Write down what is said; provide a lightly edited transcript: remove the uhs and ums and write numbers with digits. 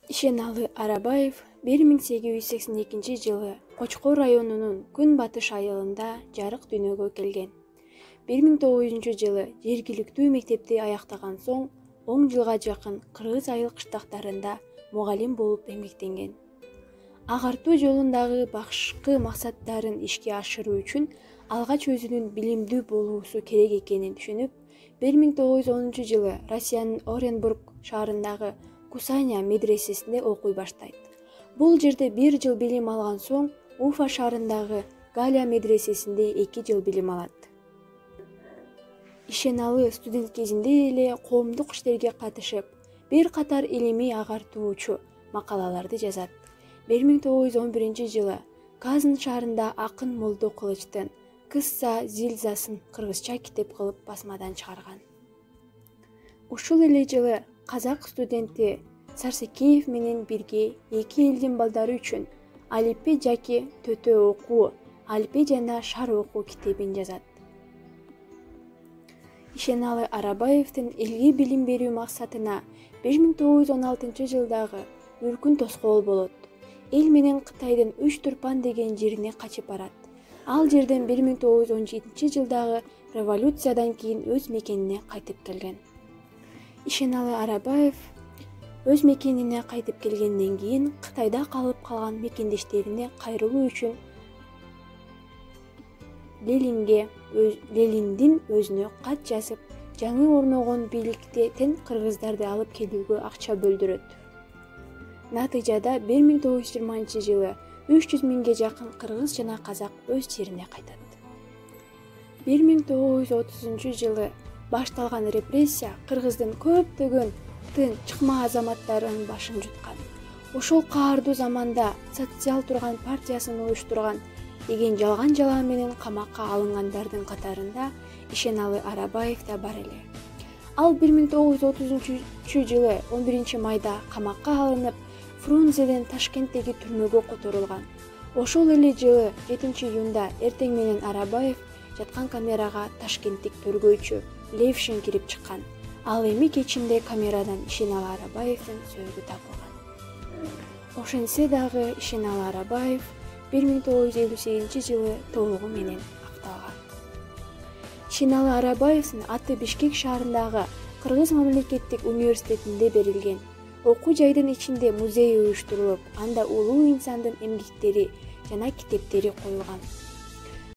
Ишеналы Арабаев 1882 жылы Кочкор районунун күн-батыш айылында жарык дүйнөгө келген. 1900 жылы жергиликтүү мектепти аяктаган соң 10 жылга жакын кыргыз айыл кыштактарында мугалим болуп эмгектенген. Агартуу жолундагы башкы максаттарын ишке ашыруу үчүн алгач өзүнүн билимдүү болуусу керек экенин түшүнүп, 1910 жылы Россиянын Оренбург шаарындагы Кусаня медресесинде окуй баштайт. Бул жерде 1 жыл билим алган соң Уфа шаарындагы Галия медресесинде 2 жыл билим алат. Ишеналы студент кезинде эле коомдук иштерге катышып, бир катар илимий агартуучу макалаларды жазат. 1911 жылы Казан шаарында акын Молдо Кылычтын Кысса Зильзасын кыргызча китеп кылып басмадан чыгарган. Ушул эле жылы казак студенти Сарсекеев менен бирге эки элдин балдары үчүн Алипе жаки төтө окуу, Алипе жана шар окуу китебин жазат. Ишеналы Арабаевдин элге билим берүү максатына 1916 жылдагы үркүн тоскоол болот. Эл менен Кытайдын Үч Турпан деген жерине качып барат. Ал жерден 1917 жылдагы революциядан кийин өз мекенине кайтып келген. Ишеналы Арабаев өз мекенине кайтып келгенден кийин Кытайда калып калган мекендештерине кайрылуу үчүн Лениндин өзүнө кат жазып, жаңы орногон бийликтен кыргыздарды алып келүүгө акча бөлдүрөт. Натыйжада 1920 жылы 300 миңге жакын кыргыз жана казак өз жерине кайтат. 1930 жылы башталган репрессия кыргыздын көптөгөн чыкма азаматтарынын башын жуткан. Ошол каардуу заманда социал турган партиясын уюштурган деген жалган жалаа менен камакка алынгандардын катарында Ишеналы Арабаев да бар эле. Ал 1930 жылы 11 майда камакка алынып, Фрунзеден Ташкенттеги түрмөгө которулган. Ошол эле жылы 7 июнда эртең менен Арабаев жаткан камерага ташкенттик төргөөчү Левшин кирип чыккан. Ал эми кечинде камерадан Ишеналы Арабаевдин сөөгү табылган. Ошентсе дагы Ишеналы Арабаев 1958 жылы толугу менен акталган. Ишеналы Арабаевдин аты Бишкек шаарындагы Кыргыз мамлекеттик университетинде берилген. Окуу жайдын ичинде музей уюштурулуп, анда улуу инсандын эмгектери жана китептери коюлган.